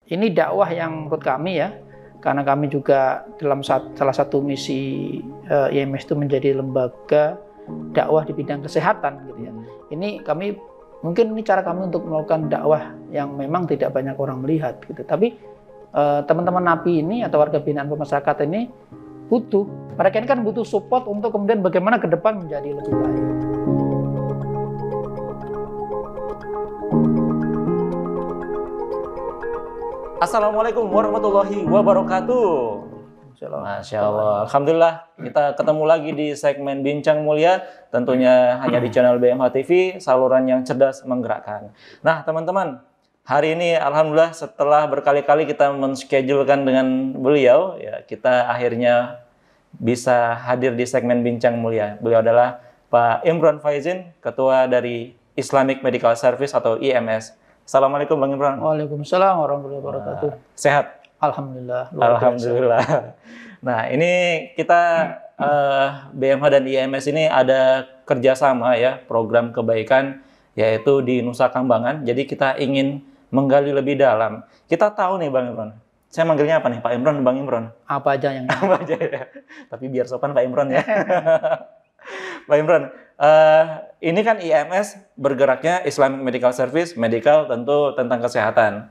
ini dakwah yang menurut kami ya, karena kami juga dalam salah satu misi IMS itu menjadi lembaga dakwah di bidang kesehatan gitu ya. Ini kami mungkin ini cara kami untuk melakukan dakwah yang memang tidak banyak orang melihat gitu. Tapi teman-teman NAPI ini atau warga binaan pemasyarakatan ini mereka ini kan butuh support untuk kemudian bagaimana ke depan menjadi lebih baik. Assalamualaikum warahmatullahi wabarakatuh. Masya Allah. Alhamdulillah kita ketemu lagi di segmen Bincang Mulia, tentunya hanya di channel BMH TV, saluran yang cerdas menggerakkan. Nah teman-teman, hari ini Alhamdulillah setelah berkali-kali kita menschedulekan dengan beliau, ya kita akhirnya bisa hadir di segmen Bincang Mulia. Beliau adalah Pak Imron Faizin, Ketua dari Islamic Medical Service atau IMS. Assalamualaikum Bang Imron. Waalaikumsalam warahmatullahi wabarakatuh. Sehat? Alhamdulillah. Alhamdulillah. Nah ini kita BMH dan IMS ini ada kerjasama ya, program kebaikan yaitu di Nusa Kambangan. Jadi kita ingin menggali lebih dalam. Kita tahu nih Bang Imron. Saya manggilnya apa nih? Pak Imron, Bang Imron? Apa aja yang apa aja ya. Tapi biar sopan Pak Imron ya. Pak Imron, ini kan IMS bergeraknya Islamic Medical Service, medical tentu tentang kesehatan.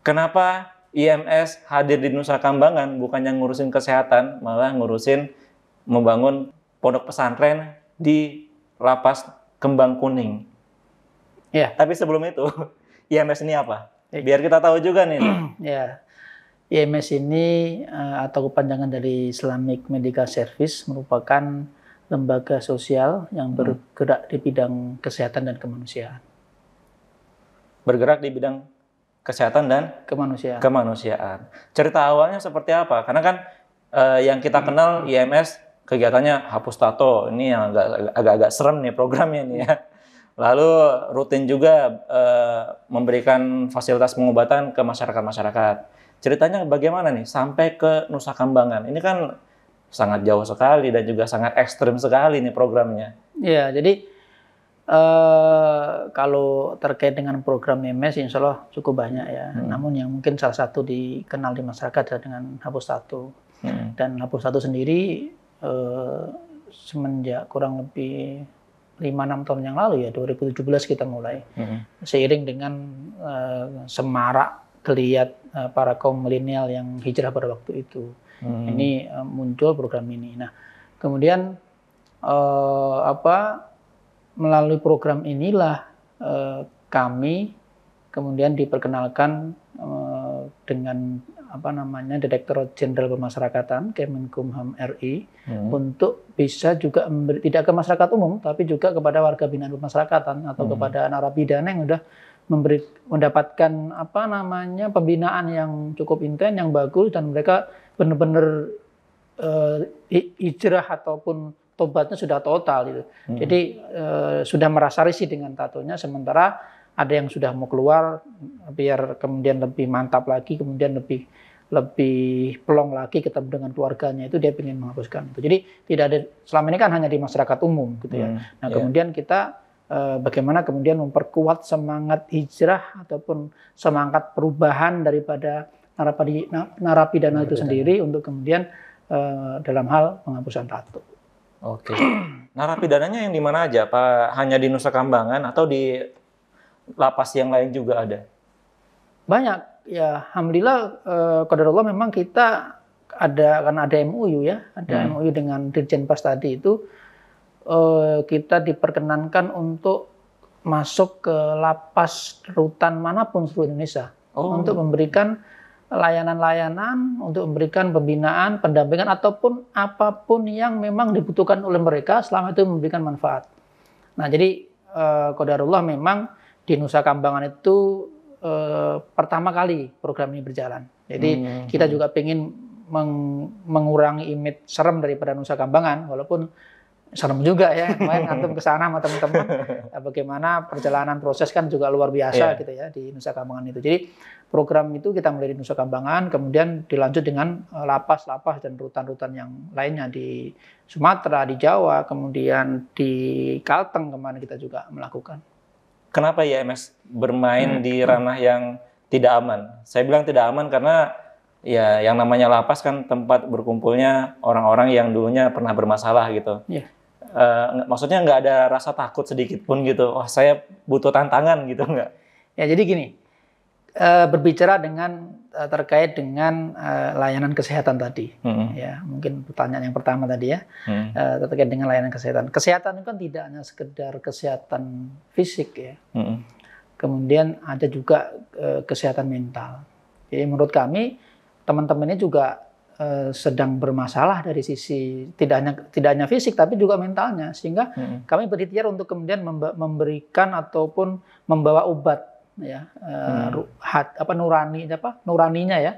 Kenapa IMS hadir di Nusa Kambangan bukannya ngurusin kesehatan, malah ngurusin membangun pondok pesantren di Lapas Kembang Kuning? Ya. Tapi sebelum itu, IMS ini apa? Biar kita tahu juga nih. Ya. IMS ini atau kepanjangan dari Islamic Medical Service merupakan lembaga sosial yang bergerak di bidang kesehatan dan kemanusiaan. Bergerak di bidang kesehatan dan kemanusiaan. Cerita awalnya seperti apa? Karena kan yang kita kenal IMS kegiatannya hapus tato. Ini yang agak-agak serem nih programnya nih ya. Lalu rutin juga memberikan fasilitas pengobatan ke masyarakat-masyarakat. Ceritanya bagaimana nih sampai ke Nusa Kambangan? Ini kan sangat jauh sekali dan juga sangat ekstrim sekali nih programnya. Ya, jadi kalau terkait dengan program IMS, insya Allah cukup banyak ya. Namun yang mungkin salah satu dikenal di masyarakat adalah dengan hapus tato. Dan hapus tato sendiri semenjak kurang lebih 5-6 tahun yang lalu ya, 2017 kita mulai. Seiring dengan semarak geliat para kaum milenial yang hijrah pada waktu itu. Ini muncul program ini. Nah, kemudian melalui program inilah kami kemudian diperkenalkan dengan Direktorat Jenderal Pemasyarakatan Kemenkumham RI untuk bisa juga tidak ke masyarakat umum tapi juga kepada warga binaan pemasyarakatan atau kepada narapidana yang sudah mendapatkan pembinaan yang cukup intens, yang bagus, dan mereka benar-benar hijrah ataupun tobatnya sudah total gitu. Jadi sudah merasa risih dengan tatonya, sementara ada yang sudah mau keluar biar kemudian lebih mantap lagi, kemudian lebih plong lagi ketemu dengan keluarganya, itu dia ingin menghapuskan itu. Jadi tidak ada, selama ini kan hanya di masyarakat umum gitu ya. Nah kemudian kita bagaimana kemudian memperkuat semangat hijrah ataupun semangat perubahan daripada narapidana itu sendiri untuk kemudian dalam hal penghapusan tato. Oke. Narapidananya yang di mana aja, Pak? Hanya di Nusa Kambangan atau di lapas yang lain juga ada? Banyak. Ya, alhamdulillah qadarullah memang kita kan ada MOU ya, ada MOU dengan Dirjen Pas tadi itu. Kita diperkenankan untuk masuk ke lapas rutan manapun seluruh Indonesia untuk memberikan layanan-layanan, untuk memberikan pembinaan, pendampingan ataupun apapun yang memang dibutuhkan oleh mereka selama itu memberikan manfaat. Nah, jadi qadarullah memang di Nusa Kambangan itu pertama kali program ini berjalan. Jadi kita juga ingin mengurangi image serem daripada Nusa Kambangan, walaupun serem juga ya, kemarin antum ke sana sama teman-teman, bagaimana perjalanan proses kan juga luar biasa gitu ya di Nusa Kambangan itu. Jadi program itu kita mulai di Nusa Kambangan, kemudian dilanjut dengan lapas-lapas dan rutan-rutan yang lainnya di Sumatera, di Jawa, kemudian di Kalteng kemarin kita juga melakukan. Kenapa IMS bermain di ranah yang tidak aman. Saya bilang tidak aman karena ya yang namanya lapas kan tempat berkumpulnya orang-orang yang dulunya pernah bermasalah gitu. Yeah. Maksudnya nggak ada rasa takut sedikit pun gitu. Wah, saya butuh tantangan gitu nggak? Ya, jadi gini, berbicara dengan terkait dengan layanan kesehatan tadi, ya mungkin pertanyaan yang pertama tadi ya, terkait dengan layanan kesehatan. Kesehatan itu kan tidak hanya sekedar kesehatan fisik ya, kemudian ada juga kesehatan mental. Jadi menurut kami teman-teman ini juga sedang bermasalah dari sisi tidak hanya fisik tapi juga mentalnya, sehingga kami berikhtiar untuk kemudian memberikan ataupun membawa obat ya, nuraninya ya,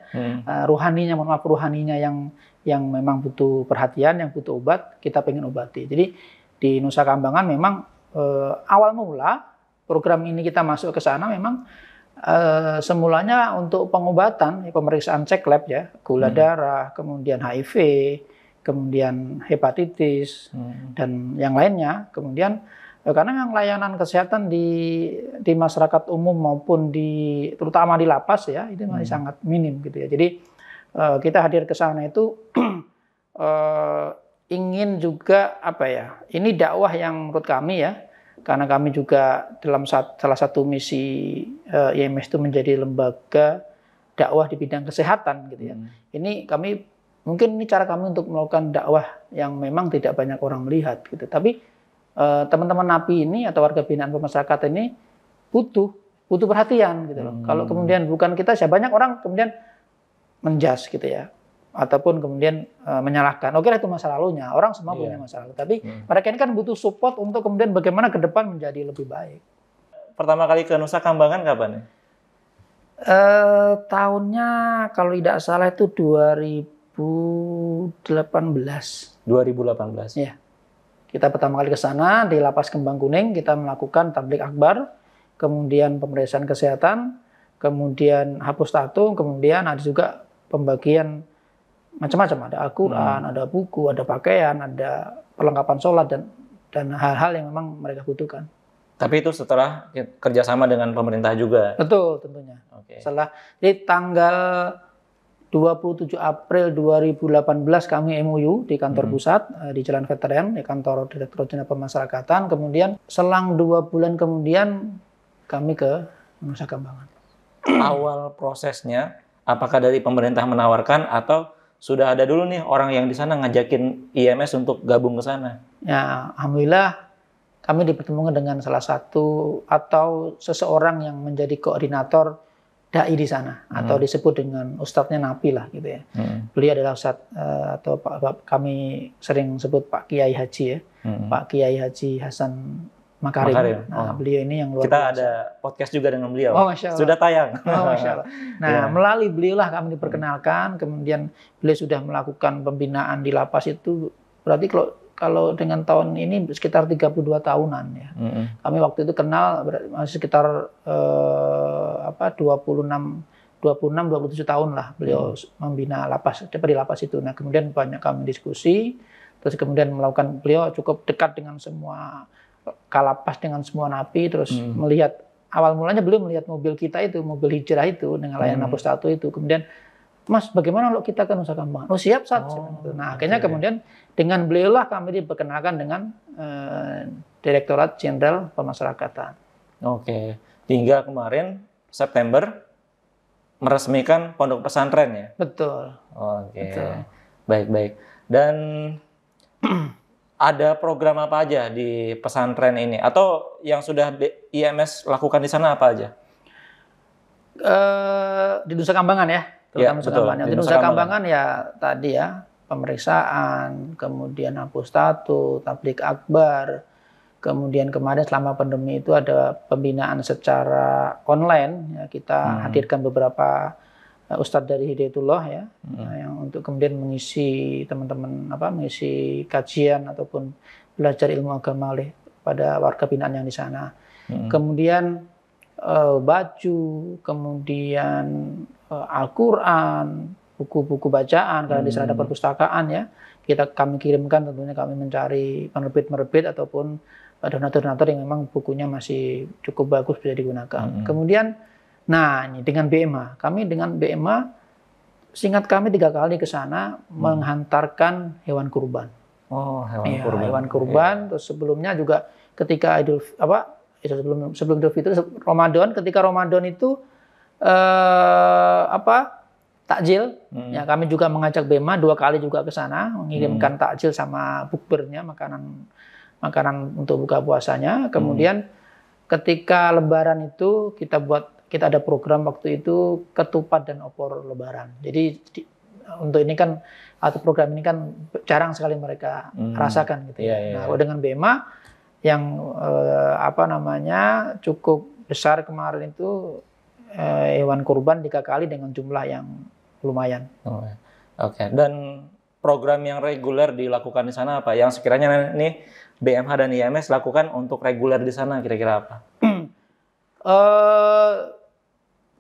ruhaninya yang memang butuh perhatian, yang butuh obat, kita pengen obati. Jadi di Nusa Kambangan memang awal mula program ini kita masuk ke sana memang semulanya untuk pengobatan, pemeriksaan cek lab ya, gula darah, kemudian HIV, kemudian hepatitis dan yang lainnya. Kemudian karena memang layanan kesehatan di masyarakat umum maupun terutama di lapas ya, itu masih sangat minim gitu ya. Jadi kita hadir ke sana itu ingin juga apa ya? Ini dakwah yang menurut kami ya, karena kami juga dalam salah satu misi IMS itu menjadi lembaga dakwah di bidang kesehatan gitu ya. Ini mungkin ini cara kami untuk melakukan dakwah yang memang tidak banyak orang melihat gitu. Tapi teman-teman napi ini atau warga binaan pemasyarakatan ini butuh perhatian gitu loh. Kalau kemudian bukan kita, banyak orang kemudian menjas gitu ya, ataupun kemudian menyalahkan. Oke, itu masa lalunya. Orang semua punya masa lalu. Tapi mereka ini kan butuh support untuk kemudian bagaimana ke depan menjadi lebih baik. Pertama kali ke Nusa Kambangan kapan ya? Tahunnya kalau tidak salah itu 2018. 2018. Ya. Kita pertama kali ke sana di Lapas Kembang Kuning, kita melakukan tablik akbar, kemudian pemeriksaan kesehatan, kemudian hapus tato, kemudian ada juga pembagian macam-macam, ada Al-Quran, ada buku, ada pakaian, ada perlengkapan sholat dan hal-hal yang memang mereka butuhkan. Tapi itu setelah kerjasama dengan pemerintah juga? Betul, tentunya. Okay. Setelah, jadi tanggal 27 April 2018 kami MOU di kantor pusat di Jalan Veteran, di kantor Direktorat Jenderal Pemasyarakatan. Kemudian selang 2 bulan kemudian kami ke Nusa Kambangan. Awal prosesnya, apakah dari pemerintah menawarkan atau sudah ada dulu nih orang yang di sana ngajakin IMS untuk gabung ke sana? Ya, alhamdulillah kami dipertemukan dengan salah satu atau seseorang yang menjadi koordinator dai di sana, atau disebut dengan ustadznya Napi lah gitu ya. Beliau adalah ustadz atau kami sering sebut Pak Kiai Haji ya, Pak Kiai Haji Hasan Makarim. Nah, beliau ini yang luar biasa. Kita ada podcast juga dengan beliau. Oh, Masya Allah. Sudah tayang. Oh, Masya Allah. Nah, melalui beliau lah kami diperkenalkan, kemudian beliau sudah melakukan pembinaan di lapas itu, berarti kalau dengan tahun ini sekitar 32 tahunan ya. Kami waktu itu kenal masih sekitar 27 tahun lah beliau membina lapas, di lapas itu. Nah, kemudian banyak kami diskusi, terus kemudian beliau cukup dekat dengan semua kalapas, dengan semua napi, terus melihat, awal mulanya beliau melihat mobil kita itu, mobil hijrah itu dengan layanan hapus tato itu. Kemudian, Mas, bagaimana kalau kita ke Nusa Kambangan? Oh, siap, Sat. Nah, akhirnya kemudian dengan beliau lah kami diperkenalkan dengan Direktorat Jenderal Pemasyarakatan. Oke. Hingga kemarin September meresmikan pondok pesantren ya? Betul. Oke. Betul. Baik. Dan ada program apa aja di pesantren ini? Atau yang sudah IMS lakukan di sana apa aja? Di Nusa Kambangan ya? Terutama Nusa Kambangan. Di Nusa Kambangan ya tadi ya, pemeriksaan, kemudian hapus tato, tablik akbar, kemudian kemarin selama pandemi itu ada pembinaan secara online ya, kita hadirkan beberapa ustadz dari Hidayatullah ya, yang untuk kemudian mengisi teman-teman mengisi kajian ataupun belajar ilmu agama oleh pada warga binaan yang di sana. Kemudian baju, kemudian Al-Quran, buku-buku bacaan, karena di sana ada perpustakaan ya, kami kirimkan, tentunya kami mencari penerbit ataupun donatur-donatur yang memang bukunya masih cukup bagus bisa digunakan. Kemudian Nah, ini dengan BMA. Kami dengan BMA, singkat kami 3 kali ke sana menghantarkan hewan kurban. Oh, hewan Ya, kurban. hewan kurban. Terus sebelumnya juga ketika sebelum Idul Fitri, Ramadan, ketika Ramadan itu takjil. Ya, kami juga mengajak BMA 2 kali juga ke sana mengirimkan takjil sama bukbernya, makanan untuk buka puasanya. Kemudian ketika Lebaran itu kita ada program waktu itu ketupat dan opor Lebaran. Jadi untuk ini kan atau program ini kan jarang sekali mereka rasakan gitu ya. Nah, dengan BMA yang cukup besar kemarin itu hewan kurban 3 kali dengan jumlah yang lumayan. Oke. Dan program yang reguler dilakukan di sana apa? Yang sekiranya nih BMH dan IMS lakukan untuk reguler di sana kira-kira apa?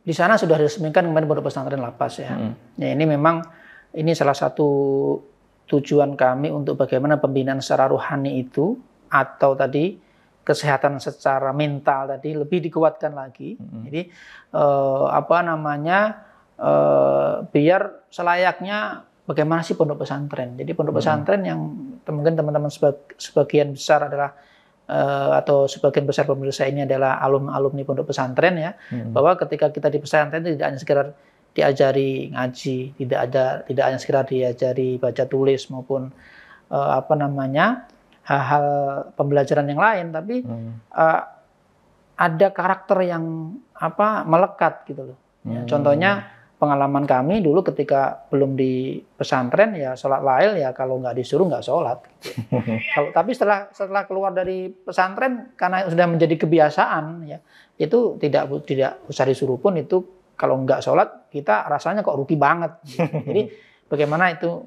Di sana sudah diresmikan kemarin Pondok Pesantren Lapas ya. Ya, ini salah satu tujuan kami untuk bagaimana pembinaan secara rohani itu atau tadi kesehatan secara mental tadi lebih dikuatkan lagi. Jadi biar selayaknya bagaimana sih pondok pesantren. Jadi pondok pesantren yang mungkin teman-teman sebagian besar adalah atau sebagian besar pemirsa ini adalah alumni pondok pesantren ya, bahwa ketika kita di pesantren itu tidak hanya sekedar diajari ngaji, tidak hanya sekedar diajari baca tulis maupun hal-hal pembelajaran yang lain, tapi ada karakter yang melekat gitu loh. Ya, contohnya pengalaman kami dulu ketika belum di pesantren ya sholat lail ya kalau nggak disuruh nggak sholat. Gitu. Tapi setelah keluar dari pesantren karena sudah menjadi kebiasaan ya itu tidak usah disuruh pun itu kalau nggak sholat kita rasanya kok rugi banget. Gitu. Jadi bagaimana itu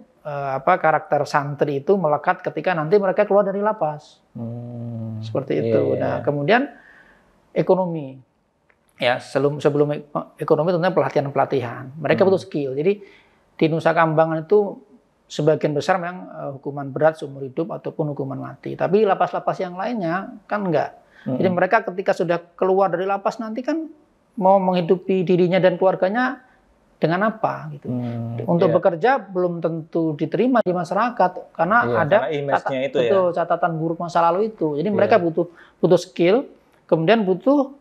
karakter santri itu melekat ketika nanti mereka keluar dari lapas. Seperti itu. Nah kemudian ekonomi. Ya, sebelum ekonomi tentunya pelatihan. Mereka butuh skill. Jadi di Nusa Kambangan itu sebagian besar memang hukuman berat seumur hidup ataupun hukuman mati. Tapi lapas-lapas yang lainnya kan enggak. Jadi mereka ketika sudah keluar dari lapas nanti kan mau menghidupi dirinya dan keluarganya dengan apa gitu. Untuk bekerja belum tentu diterima di masyarakat karena ada catatan buruk masa lalu itu. Jadi mereka butuh skill, kemudian butuh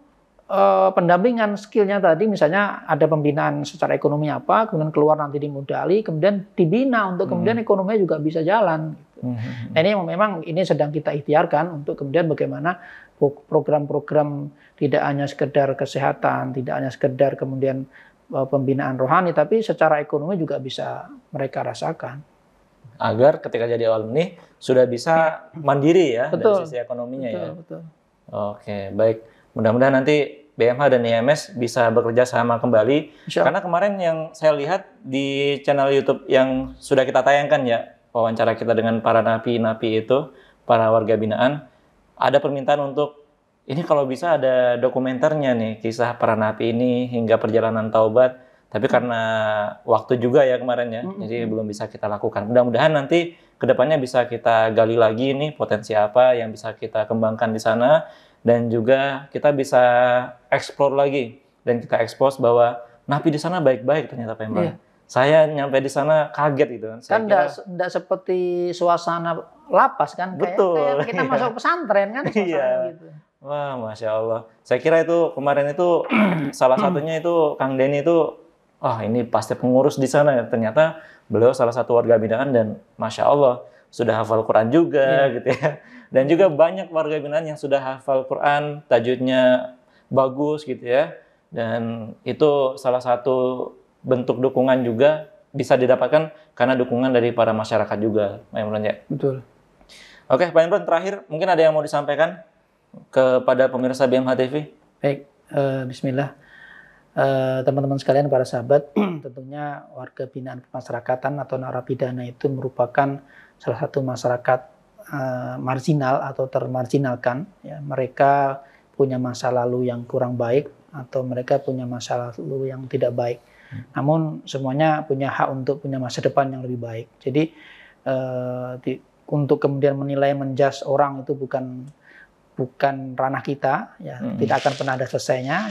pendampingan skillnya tadi, misalnya ada pembinaan secara ekonomi apa, kemudian keluar nanti dimodali, kemudian dibina untuk kemudian ekonominya juga bisa jalan. Gitu. Nah, ini memang ini sedang kita ikhtiarkan untuk kemudian bagaimana program-program tidak hanya sekedar kesehatan, tidak hanya sekedar kemudian pembinaan rohani, tapi secara ekonomi juga bisa mereka rasakan. Agar ketika jadi alumni sudah bisa mandiri ya dari sisi ekonominya betul. Oke, baik. Mudah-mudahan nanti BMH dan IMS bisa bekerja sama kembali. Karena kemarin yang saya lihat di channel YouTube yang sudah kita tayangkan ya, wawancara kita dengan para napi-napi itu, para warga binaan, ada permintaan untuk, ini kalau bisa ada dokumenternya nih, kisah para napi ini hingga perjalanan taubat. Tapi karena waktu juga ya kemarin ya, jadi belum bisa kita lakukan. Mudah-mudahan nanti kedepannya bisa kita gali lagi nih potensi apa yang bisa kita kembangkan di sana. Dan juga kita bisa eksplor lagi dan kita expose bahwa napi di sana baik-baik ternyata Pak Imran. Saya nyampe di sana kaget gitu. Kan enggak seperti suasana lapas kan, kayak kita masuk pesantren kan suasana gitu. Wah, Masya Allah. Saya kira itu kemarin itu salah satunya itu Kang Denny itu, ini pasti pengurus di sana. Ternyata beliau salah satu warga binaan dan Masya Allah sudah hafal Quran juga gitu ya. Dan juga banyak warga binaan yang sudah hafal Quran, tajwidnya bagus gitu ya. Dan itu salah satu bentuk dukungan juga bisa didapatkan karena dukungan dari para masyarakat juga, Pak Imran ya. Betul. Oke, Pak Imran, terakhir mungkin ada yang mau disampaikan kepada pemirsa BMH TV? Baik, bismillah. Teman-teman sekalian, para sahabat, tentunya warga binaan pemasyarakatan atau narapidana itu merupakan salah satu masyarakat marginal atau termarginalkan. Ya, mereka punya masa lalu yang kurang baik atau mereka punya masa lalu yang tidak baik. Namun semuanya punya hak untuk punya masa depan yang lebih baik. Jadi untuk kemudian menilai menjudge orang itu bukan ranah kita, ya tidak akan pernah ada selesainya.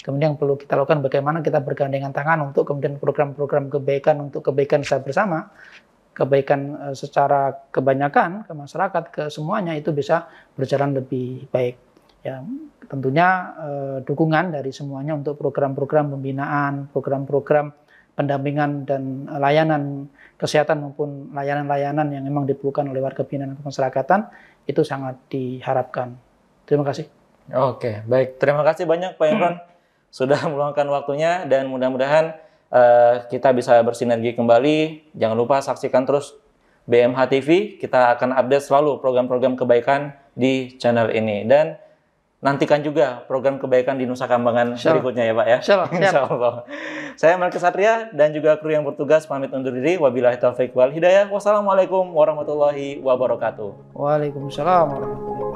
Kemudian yang perlu kita lakukan bagaimana kita bergandengan tangan untuk kemudian program-program kebaikan untuk kebaikan kita bersama, kebaikan secara kebanyakan ke masyarakat, ke semuanya itu bisa berjalan lebih baik. Ya, tentunya dukungan dari semuanya untuk program-program pembinaan, program-program pendampingan dan layanan kesehatan maupun layanan-layanan yang memang diperlukan oleh warga binaan kemasyarakatan itu sangat diharapkan. Terima kasih. Oke, baik. Terima kasih banyak Pak Imron sudah meluangkan waktunya dan mudah-mudahan kita bisa bersinergi kembali. Jangan lupa saksikan terus BMH TV. Kita akan update selalu program-program kebaikan di channel ini dan nantikan juga program kebaikan di Nusa Kambangan berikutnya ya Pak ya. Insyaallah. Saya Melki Satria dan juga kru yang bertugas pamit undur diri. Wabillahi taufiq wal hidayah. Wassalamualaikum warahmatullahi wabarakatuh. Waalaikumsalam warahmatullahi wabarakatuh.